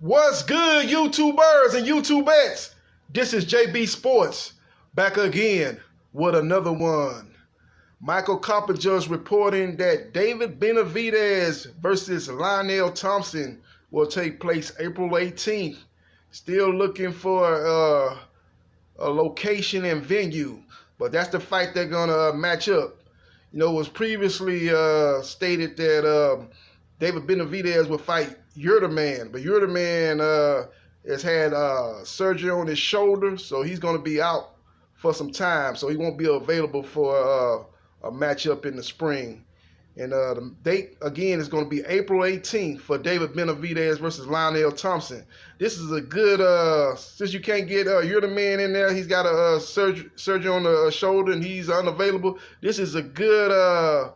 What's good, YouTubers and YouTubettes? This is JB Sports back again with another one. Michael Copperjudge reporting that David Benavidez versus Lionel Thompson will take place April 18th. Still looking for a location and venue, but that's the fight they're gonna match up. You know, it was previously stated that David Benavidez would fight Man, but Man has had surgery on his shoulder, so he's going to be out for some time, so he won't be available for a matchup in the spring. And the date, again, is going to be April 18th for David Benavidez versus Lionel Thompson. This is a good, since you can't get Man in there, he's got a surgery on the shoulder and he's unavailable. This is a good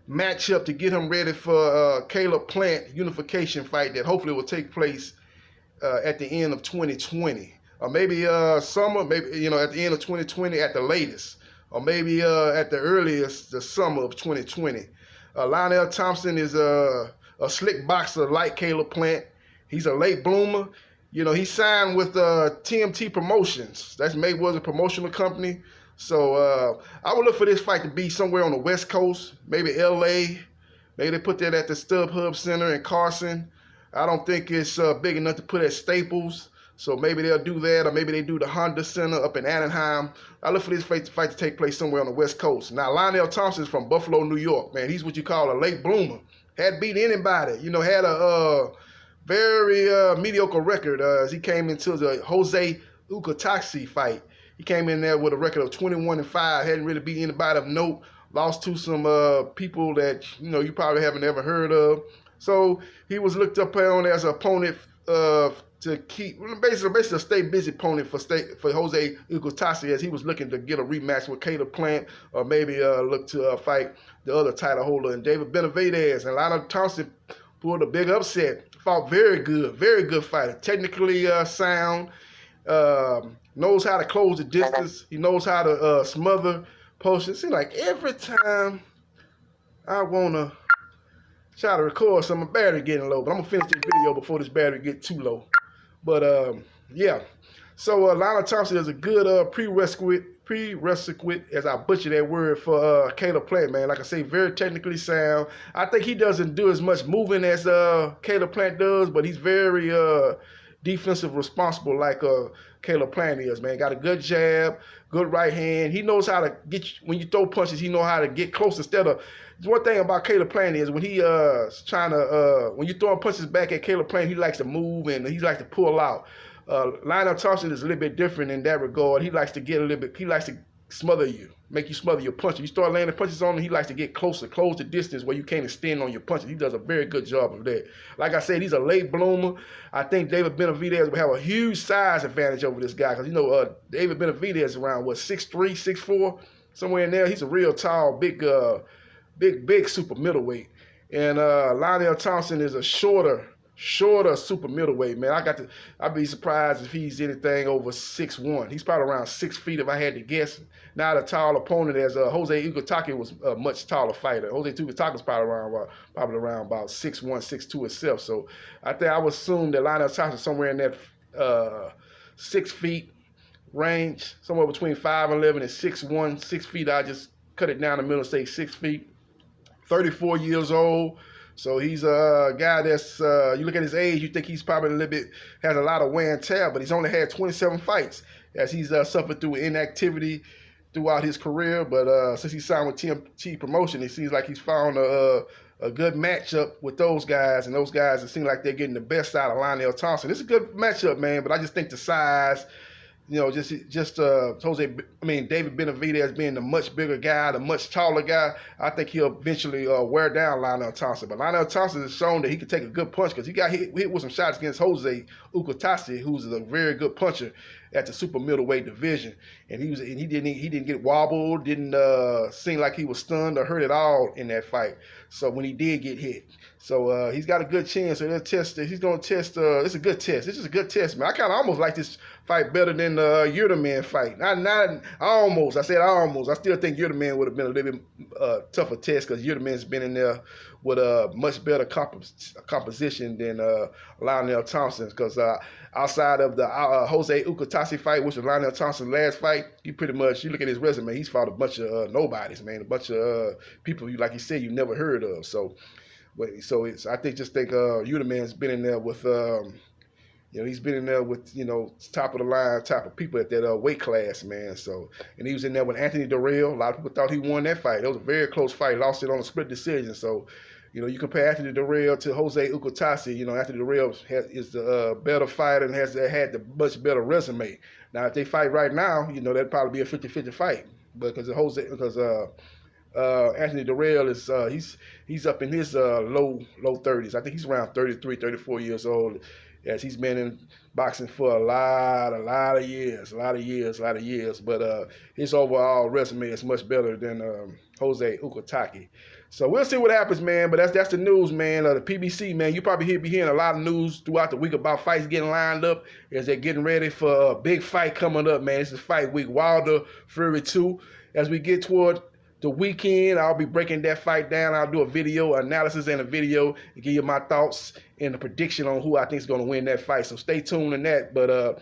matchup to get him ready for Caleb Plant unification fight that hopefully will take place at the end of 2020. Or maybe summer, maybe, at the end of 2020 at the latest. Or maybe at the earliest, the summer of 2020. Lionel Thompson is a slick boxer like Caleb Plant. He's a late bloomer. He signed with TMT Promotions. That's Mayweather's promotional company. So I would look for this fight to be somewhere on the West Coast, maybe LA. Maybe they put that at the StubHub Center in Carson. I don't think it's big enough to put at Staples. So maybe they'll do that, or maybe they do the Honda Center up in Anaheim. I look for this fight to take place somewhere on the West Coast. Now, Lionel Thompson is from Buffalo, New York. Man, he's what you call a late bloomer. Hadn't beat anybody. Had a very mediocre record as he came into the Jose Ukataxi fight. He came in there with a record of 21-5. Hadn't really beat anybody of note. Lost to some people that you probably haven't ever heard of. So he was looked upon as an opponent to keep, basically a stay busy opponent for Jose Ukataxi, as he was looking to get a rematch with Caleb Plant, or maybe look to fight the other title holder, and David Benavidez. And Lionel Thompson pulled a big upset. Fought very good fighter. Technically sound. Knows how to close the distance. He knows how to smother posts. It seems like every time I want to try to record some, my battery getting low. But I'm going to finish this video before this battery gets too low. But, yeah. So, Lionel Thompson is a good prerequisite, as I butcher that word, for Caleb Plant, man. Like I say, very technically sound. I think he doesn't do as much moving as Caleb Plant does, but he's very defensive responsible like Caleb Plant is, man. Got a good jab, good right hand. He knows how to get you, when you throw punches, he knows how to get close instead of. One thing about Caleb Plant is when he when you throwing punches back at Caleb Plant, he likes to move and he likes to pull out. Lionel Thompson is a little bit different in that regard. He likes to get a little bit, he likes to smother you, make you smother your punches. You start landing punches on him, he likes to get closer, close the distance where you can't extend on your punches. He does a very good job of that. Like I said, he's a late bloomer. I think David Benavidez will have a huge size advantage over this guy, because David Benavidez is around 6'3", 6'4", somewhere in there. He's a real tall, big super middleweight. And Lionel Thompson is a shorter super middleweight, man. I'd be surprised if he's anything over 6'1". He's probably around 6 feet if I had to guess. Not a tall opponent as Jose Ukataxi was a much taller fighter. Jose Ukataxi's probably around about 6'1", 6'2" itself. So I think I would assume that Lionel Thompson is somewhere in that 6 feet range, somewhere between 5'11" and 6'1", 6 feet. I just cut it down the middle and say 6 feet. 34 years old. So he's a guy that's, you look at his age, you think he's probably has a lot of wear and tear, but he's only had 27 fights as he's suffered through inactivity throughout his career. But since he signed with TMT Promotion, it seems like he's found a good matchup with those guys, and those guys, it seems like they're getting the best out of Lionel Thompson. It's a good matchup, man, but I just think the size, David Benavidez being the much bigger guy, the much taller guy, I think he'll eventually wear down Lionel Thompson. But Lionel Thompson has shown that he can take a good punch, because he got hit with some shots against Jose Ukataxi, who's a very good puncher. at the super middleweight division, and he didn't get wobbled, didn't seem like he was stunned or hurt at all in that fight. So when he did get hit, so he's got a good chance. So they'll test. He's gonna test. It's a good test. This is a good test, man. I kind of almost like this fight better than the Yurdaman fight. I said almost. I still think Yurdaman would have been a little bit tougher test because Yurdaman's been in there with a much better composition than Lionel Thompson. Because outside of the Jose Ukatasi fight, which was Lionel Thompson's last fight, you look at his resume, he's fought a bunch of nobodies, man, a bunch of people, like you said, you never heard of. So I think Yurdaman's been in there with. He's been in there with, top of the line type of people at that weight class, man. So, and he was in there with Anthony Durrell. A lot of people thought he won that fight. It was a very close fight. Lost it on a split decision. So, you compare Anthony Durrell to Jose Ukatasi. Anthony Durrell is the better fighter and had the much better resume. Now, if they fight right now, that'd probably be a 50-50 fight. Because Anthony Durrell is he's up in his low 30s. I think he's around 33, 34 years old. Yes, he's been in boxing for a lot of years. But his overall resume is much better than Jose Ukataki. So we'll see what happens, man. But that's the news, man. The PBC, man. You probably be hearing a lot of news throughout the week about fights getting lined up as they're getting ready for a big fight coming up, man. This is fight week, Wilder Fury 2. As we get toward the weekend, I'll be breaking that fight down. I'll do a video analysis and a video and give you my thoughts and a prediction on who I think is going to win that fight. So stay tuned in that. But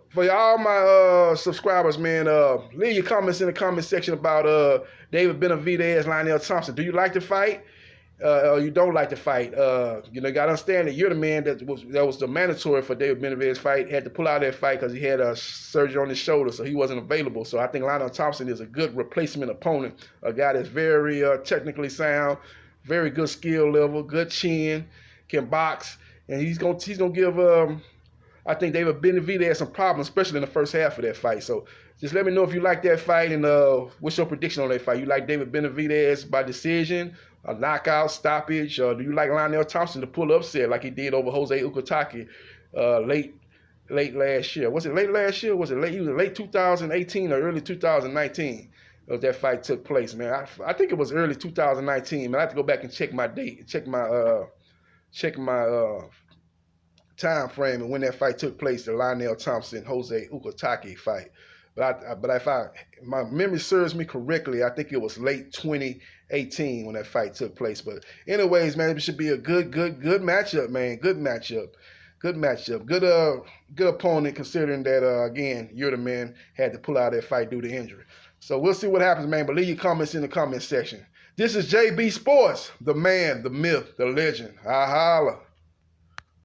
for all my subscribers, man, leave your comments in the comment section about David Benavidez, Lionel Thompson. Do you like the fight? Or you don't like the fight? You got to understand that you're the man that was the mandatory for David Benavidez's fight. He had to pull out that fight because he had a surgery on his shoulder, so he wasn't available. So I think Lionel Thompson is a good replacement opponent, a guy that's very technically sound, very good skill level, good chin, can box, and he's gonna give I think David Benavidez some problems, especially in the first half of that fight. So just let me know if you like that fight and what's your prediction on that fight. You like David Benavidez by decision, a knockout, stoppage, or do you like Lionel Thompson to pull upset like he did over Jose Ukataki late last year? Was it late last year? Was it late 2018 or early 2019? That fight took place, man. I think it was early 2019. Man, I have to go back and check my date, check my time frame and when that fight took place, the Lionel Thompson Jose Ukataki fight. But if my memory serves me correctly, I think it was late 2018 when that fight took place. But anyways, man, it should be a good matchup, man. Good matchup. Good opponent, considering that again, you're the man had to pull out that fight due to injury. So we'll see what happens, man. But leave your comments in the comment section. This is JB Sports, the man, the myth, the legend. I holla.